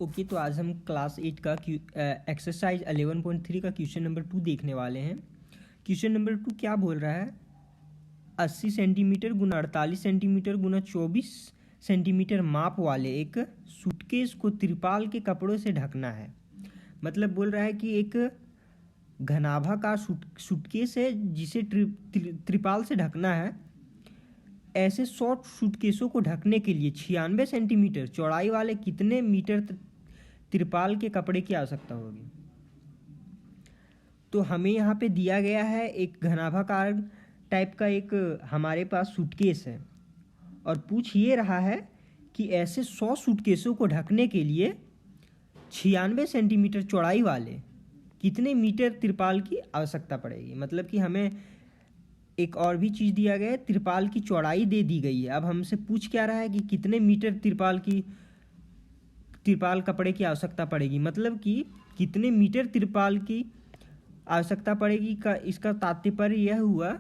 Okay, तो आज हम क्लास 8 का एक्सरसाइज 11.3 का क्वेश्चन नंबर 2 देखने वाले हैं। क्वेश्चन नंबर 2 क्या बोल रहा है? 80 सेंटीमीटर गुना 48 सेंटीमीटर गुना 24 सेंटीमीटर माप वाले एक सूटकेस को त्रिपाल के कपड़ों से ढकना है। मतलब बोल रहा है कि एक घनाभा का सूटकेस है जिसे त्रिपाल से ढकना है। ऐसे 100 सूटकेसों को ढकने के लिए 96 सेंटीमीटर चौड़ाई वाले कितने मीटर त्रिपाल के कपड़े की आवश्यकता होगी? तो हमें यहाँ पे दिया गया है एक घनाभाकार टाइप का एक हमारे पास सूटकेस है और पूछ ये रहा है कि ऐसे 100 सूटकेसों को ढकने के लिए 96 सेंटीमीटर चौड़ाई वाले कितने मीटर त्रिपाल की आवश्यकता पड़ेगी। मतलब कि हमें एक और भी चीज़ दिया गया है, त्रिपाल की चौड़ाई दे दी गई है। अब हमसे पूछ क्या रहा है कि कितने मीटर त्रिपाल कपड़े की आवश्यकता पड़ेगी। मतलब कि कितने मीटर त्रिपाल की आवश्यकता पड़ेगी का इसका तात्पर्य यह हुआ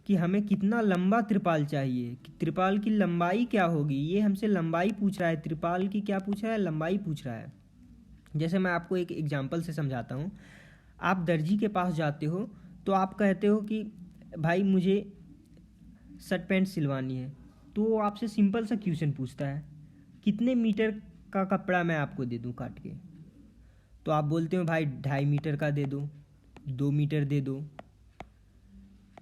कि हमें कितना लंबा त्रिपाल चाहिए, त्रिपाल की लंबाई क्या होगी। ये हमसे लंबाई पूछ रहा है, त्रिपाल की क्या पूछ रहा है, लंबाई पूछ रहा है। जैसे मैं आपको एक एग्जांपल से समझाता हूँ। आप दर्जी के पास जाते हो तो आप कहते हो कि भाई मुझे शर्ट पैंट सिलवानी है, तो वो आपसे सिंपल सा क्वेश्चन पूछता है कितने मीटर का कपड़ा मैं आपको दे दूं काट के। तो आप बोलते हो भाई 2.5 मीटर का दे दो, 2 मीटर दे दो।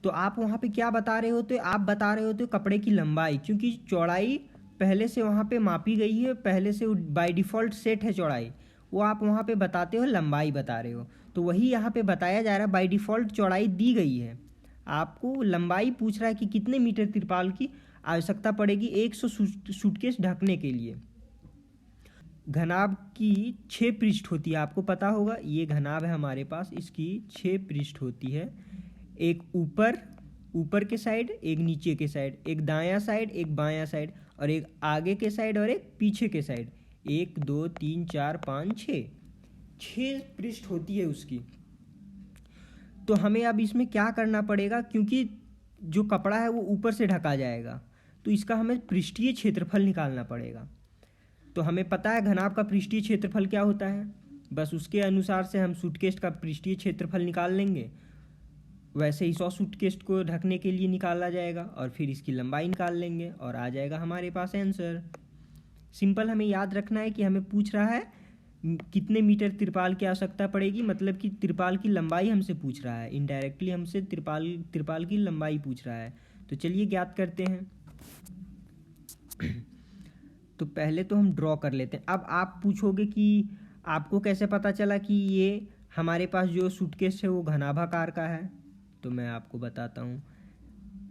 तो आप वहाँ पे क्या बता रहे होते? आप बता रहे होते कपड़े की लंबाई, क्योंकि चौड़ाई पहले से वहाँ पे मापी गई है, पहले से बाय डिफ़ॉल्ट सेट है चौड़ाई, वो आप वहाँ पे बताते हो लंबाई बता रहे हो। तो वही यहाँ पे बताया जा रहा है, बाय डिफ़ॉल्ट चौड़ाई दी गई है, आपको लंबाई पूछ रहा है कि कितने मीटर त्रिपाल की आवश्यकता पड़ेगी 100 सूटकेस ढकने के लिए। घनाभ की 6 पृष्ठ होती है, आपको पता होगा। ये घनाभ है हमारे पास, इसकी 6 पृष्ठ होती है। एक ऊपर के साइड, एक नीचे के साइड, एक दायां साइड, एक बायां साइड, और एक आगे के साइड और एक पीछे के साइड। 1 2 3 4 5 6 पृष्ठ होती है उसकी। तो हमें अब इसमें क्या करना पड़ेगा, क्योंकि जो कपड़ा है वो ऊपर से ढका जाएगा, तो इसका हमें पृष्ठीय क्षेत्रफल निकालना पड़ेगा। तो हमें पता है घनाभ का पृष्ठीय क्षेत्रफल क्या होता है, बस उसके अनुसार से हम सूटकेस का पृष्ठीय क्षेत्रफल निकाल लेंगे। वैसे ही 100 सूटकेस को ढकने के लिए निकाला जाएगा और फिर इसकी लंबाई निकाल लेंगे और आ जाएगा हमारे पास आंसर। सिंपल हमें याद रखना है कि हमें पूछ रहा है कितने मीटर त्रिपाल की आवश्यकता पड़ेगी, मतलब कि त्रिपाल की लंबाई हमसे पूछ रहा है। इनडायरेक्टली हमसे त्रिपाल की लंबाई पूछ रहा है। तो चलिए ज्ञात करते हैं। तो पहले तो हम ड्रॉ कर लेते हैं। अब आप पूछोगे कि आपको कैसे पता चला कि ये हमारे पास जो सूटकेस है वो घनाभाकार का है। तो मैं आपको बताता हूँ।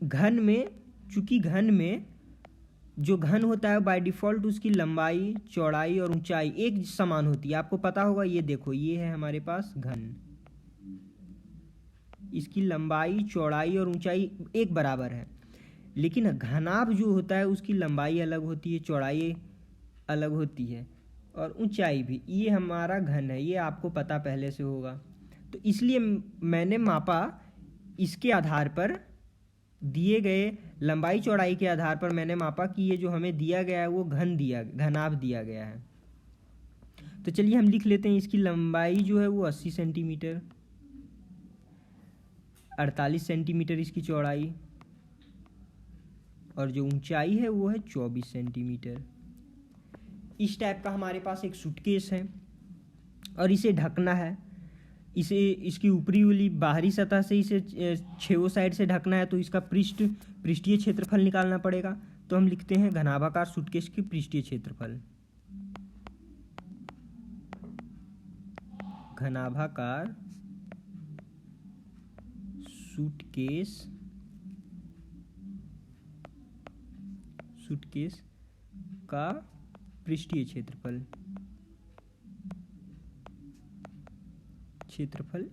घन में, चूँकि घन में जो घन होता है बाय डिफ़ॉल्ट उसकी लंबाई, चौड़ाई और ऊंचाई एक समान होती है। आपको पता होगा, ये देखो, ये है हमारे पास घन, इसकी लंबाई, चौड़ाई और ऊंचाई एक बराबर है। लेकिन घनाभ जो होता है उसकी लंबाई अलग होती है, चौड़ाई अलग होती है और ऊंचाई भी। ये हमारा घन है, ये आपको पता पहले से होगा। तो इसलिए मैंने मापा, इसके आधार पर, दिए गए लंबाई चौड़ाई के आधार पर मैंने मापा कि ये जो हमें दिया गया है वो घनाभ दिया गया है। तो चलिए हम लिख लेते हैं, इसकी लंबाई जो है वो 80 सेंटीमीटर, 48 सेंटीमीटर इसकी चौड़ाई, और जो ऊंचाई है वो है 24 सेंटीमीटर। इस टाइप का हमारे पास एक सूटकेस है और इसे ढकना है। इसे इसकी ऊपरी वाली बाहरी सतह से इसे 6 साइड से ढकना है, तो इसका पृष्ठीय क्षेत्रफल निकालना पड़ेगा। तो हम लिखते हैं घनाभाकार सूटकेस की पृष्ठीय क्षेत्रफल। घनाभाकार सूटकेस का पृष्ठीय क्षेत्रफल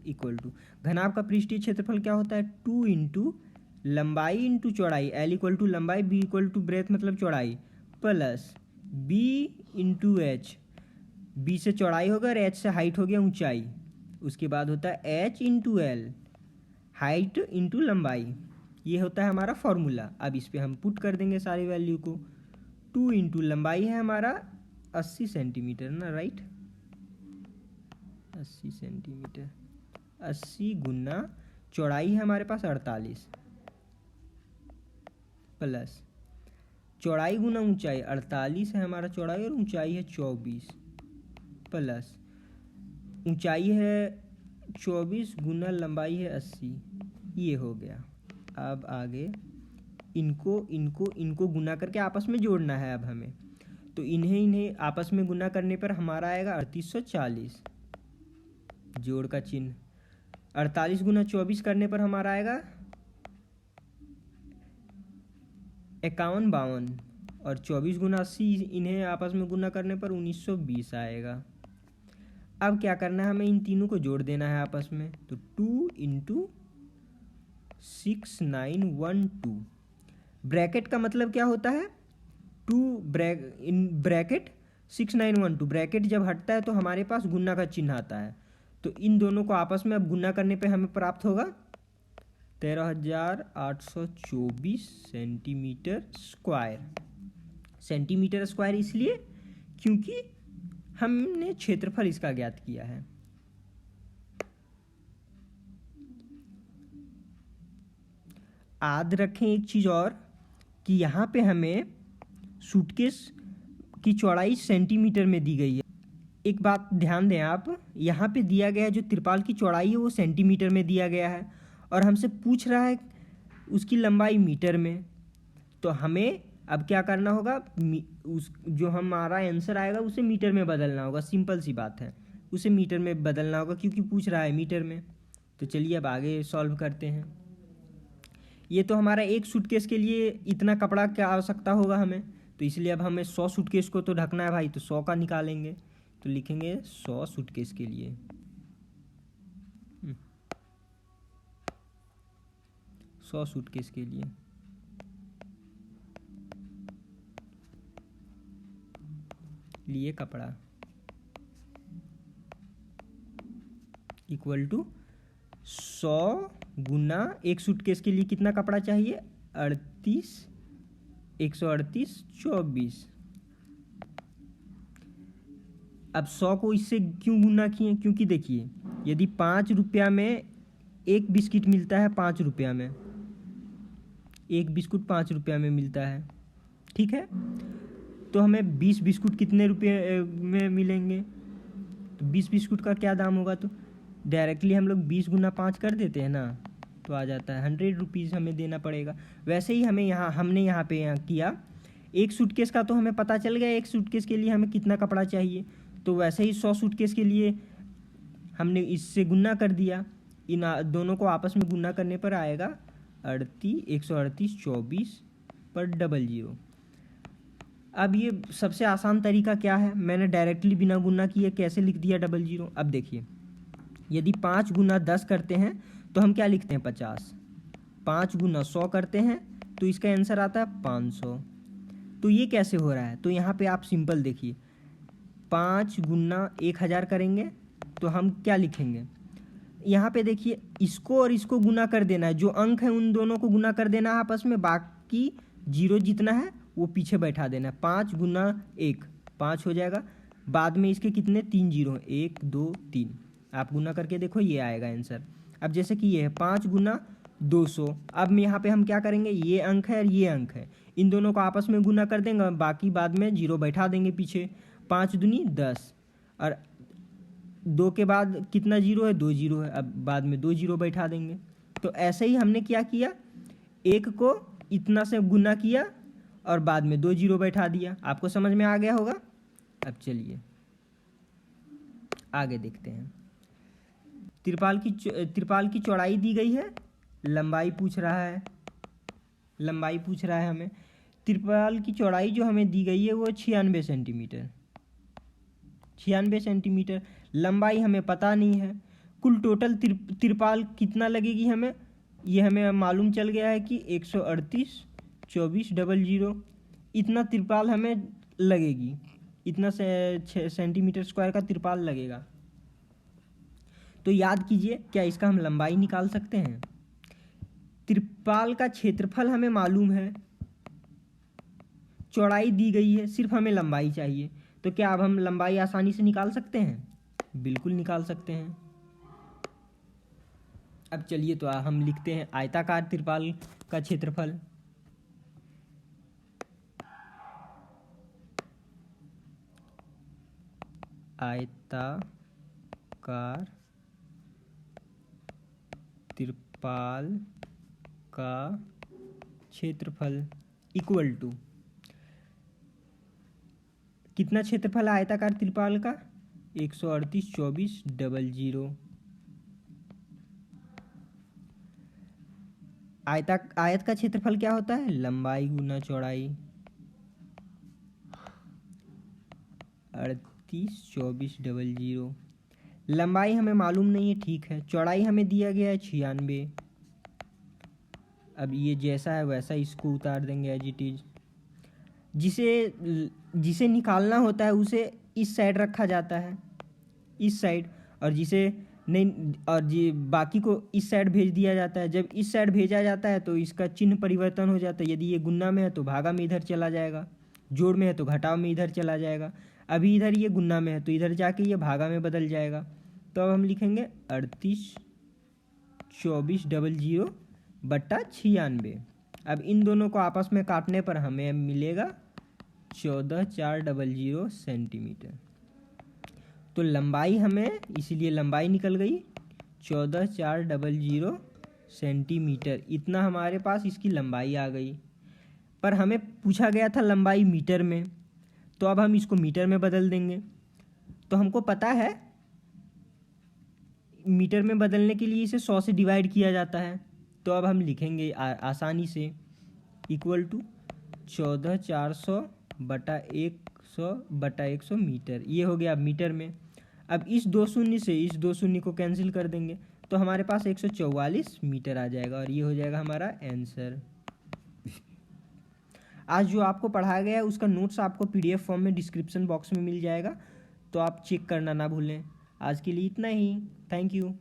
इक्वल टू, घनाभ का पृष्ठीय क्षेत्रफल क्या होता है, 2 इंटू लंबाई इंटू चौड़ाई, L इक्वल टू लंबाई, B इक्वल टू ब्रेथ मतलब चौड़ाई, plus B into H, B से चौड़ाई होगा और H से हाइट हो गया ऊंचाई। उसके बाद होता है H into L, height into लंबाई। ये होता है हमारा फॉर्मूला। अब इस पर हम पुट कर देंगे सारी वैल्यू को। 2 इंटू लंबाई है हमारा 80 सेंटीमीटर ना, राइट, 80 सेंटीमीटर, 80 गुना चौड़ाई है हमारे पास 48 प्लस चौड़ाई गुना ऊंचाई, 48 है हमारा चौड़ाई और ऊंचाई है 24 प्लस ऊंचाई है 24 गुना लंबाई है 80, ये हो गया। अब आगे इनको गुना करके आपस में जोड़ना है अब हमें, तो इन्हें आपस में गुना करने पर हमारा आएगा 3840, जोड़ का चिन्ह। 48 गुना 24 करने पर हमारा आएगा 5152 और 24 गुना 80 इन्हें आपस में गुना करने पर 1920 आएगा। अब क्या करना है, हमें इन तीनों को जोड़ देना है आपस में, तो 2 × 6912, ब्रैकेट का मतलब क्या होता है, 2 ब्रैकेट 6912, ब्रैकेट जब हटता है तो हमारे पास गुना का चिन्ह आता है, तो इन दोनों को आपस में अब गुना करने पे हमें प्राप्त होगा 13,824 सेंटीमीटर स्क्वायर। सेंटीमीटर स्क्वायर इसलिए क्योंकि हमने क्षेत्रफल इसका ज्ञात किया है। याद रखें एक चीज़ और कि यहाँ पे हमें सूटकेस की चौड़ाई सेंटीमीटर में दी गई है। एक बात ध्यान दें आप, यहाँ पे दिया गया है जो तिरपाल की चौड़ाई है वो सेंटीमीटर में दिया गया है और हमसे पूछ रहा है उसकी लंबाई मीटर में, तो हमें अब क्या करना होगा, उस जो हमारा आंसर आएगा उसे मीटर में बदलना होगा। सिंपल सी बात है, उसे मीटर में बदलना होगा क्योंकि पूछ रहा है मीटर में। तो चलिए अब आगे सॉल्व करते हैं। ये तो हमारा एक सूटकेस के लिए इतना कपड़ा की आवश्यकता होगा हमें, तो इसलिए अब हमें 100 सूटकेस को तो ढकना है भाई, तो 100 का निकालेंगे, तो लिखेंगे 100 सूटकेस के लिए 100 सूटकेस के लिए कपड़ा इक्वल टू 100 गुना एक सूटकेस के लिए कितना कपड़ा चाहिए, 38 138 24। अब 100 को इससे क्यों गुना किए, क्योंकि देखिए यदि 5 रुपया में एक बिस्किट मिलता है, 5 रुपया में एक बिस्कुट 5 रुपया में मिलता है, ठीक है, तो हमें 20 बिस्कुट कितने रुपये में मिलेंगे, तो 20 बिस्कुट का क्या दाम होगा, तो डायरेक्टली हम लोग 20 गुना 5 कर देते हैं ना, तो आ जाता है 100 रुपीज़ हमें देना पड़ेगा। वैसे ही हमने यहाँ पे किया, एक सूटकेस का तो हमें पता चल गया एक सूटकेस के लिए हमें कितना कपड़ा चाहिए, तो वैसे ही 100 सूटकेस के लिए हमने इससे गुना कर दिया, इन दोनों को आपस में गुना करने पर आएगा 138 24 पर 00। अब ये सबसे आसान तरीका क्या है, मैंने डायरेक्टली बिना गुना किए कैसे लिख दिया 00। अब देखिए यदि 5 गुना 10 करते हैं तो हम क्या लिखते हैं 50, 5 गुना 100 करते हैं तो इसका आंसर आता है 500। तो ये कैसे हो रहा है, तो यहाँ पे आप सिंपल देखिए 5 गुना 1000 करेंगे तो हम क्या लिखेंगे, यहाँ पे देखिए इसको और इसको गुना कर देना है, जो अंक है उन दोनों को गुना कर देना है आपस में, बाकी जीरो जितना है वो पीछे बैठा देना है। 5 गुना 1 5 हो जाएगा, बाद में इसके कितने 3 जीरो, 1 2 3, आप गुना करके देखो ये आएगा आंसर। अब जैसे कि ये है 5 गुना 200, अब यहाँ पे हम क्या करेंगे, ये अंक है और ये अंक है, इन दोनों को आपस में गुना कर देंगे, बाकी बाद में जीरो बैठा देंगे पीछे। 5 दूनी 10 और 2 के बाद कितना जीरो है, 2 जीरो है, अब बाद में 2 जीरो बैठा देंगे। तो ऐसे ही हमने क्या किया, एक को इतना से गुना किया और बाद में 2 जीरो बैठा दिया। आपको समझ में आ गया होगा। अब चलिए आगे देखते हैं। तिरपाल की चौड़ाई दी गई है, लंबाई पूछ रहा है, हमें। तिरपाल की चौड़ाई जो हमें दी गई है वो 96 सेंटीमीटर, 96 सेंटीमीटर। लंबाई हमें पता नहीं है। कुल टोटल तिरपाल कितना लगेगी हमें, ये हमें मालूम चल गया है कि 138 24 00 इतना तिरपाल हमें लगेगी, इतना 6 सेंटीमीटर स्क्वायर का तिरपाल लगेगा। तो याद कीजिए, क्या इसका हम लंबाई निकाल सकते हैं। तिरपाल का क्षेत्रफल हमें मालूम है, चौड़ाई दी गई है, सिर्फ हमें लंबाई चाहिए। तो क्या अब हम लंबाई आसानी से निकाल सकते हैं? बिल्कुल निकाल सकते हैं। अब चलिए तो हम लिखते हैं आयताकार त्रिपाल का क्षेत्रफल। आयताकार त्रिपाल का क्षेत्रफल इक्वल टू, कितना क्षेत्रफल है आयताकार त्रिपाल का? 138,24,00। आयत का क्षेत्रफल क्या होता है? लंबाई गुना चौड़ाई। 38,24,00। लंबाई हमें मालूम नहीं है, ठीक है। चौड़ाई हमें दिया गया है 96। अब ये जैसा है वैसा इसको उतार देंगे एज इट इज। जिसे निकालना होता है उसे इस साइड रखा जाता है, इस साइड, और जिसे नहीं, और बाकी को इस साइड भेज दिया जाता है। जब इस साइड भेजा जाता है तो इसका चिन्ह परिवर्तन हो जाता है। यदि ये गुना में है तो भागा में इधर चला जाएगा, जोड़ में है तो घटाव में इधर चला जाएगा। अभी इधर ये गुना में है तो इधर जाके ये भागा में बदल जाएगा। तो अब हम लिखेंगे 38,24,00 बट्टा 96। अब इन दोनों को आपस में काटने पर हमें मिलेगा 14,400 सेंटीमीटर। तो लंबाई हमें, इसीलिए लंबाई निकल गई 14,400 सेंटीमीटर। इतना हमारे पास इसकी लंबाई आ गई। पर हमें पूछा गया था लंबाई मीटर में, तो अब हम इसको मीटर में बदल देंगे। तो हमको पता है मीटर में बदलने के लिए इसे 100 से डिवाइड किया जाता है। तो अब हम लिखेंगे आसानी से इक्वल टू 14,400 बटा 100 मीटर। ये हो गया अब मीटर में। अब इस 2 शून्य से इस 2 शून्य को कैंसिल कर देंगे तो हमारे पास 144 मीटर आ जाएगा, और ये हो जाएगा हमारा आंसर। आज जो आपको पढ़ाया गया है उसका नोट्स आपको PDF फॉर्म में डिस्क्रिप्शन बॉक्स में मिल जाएगा, तो आप चेक करना ना भूलें। आज के लिए इतना ही। Thank you.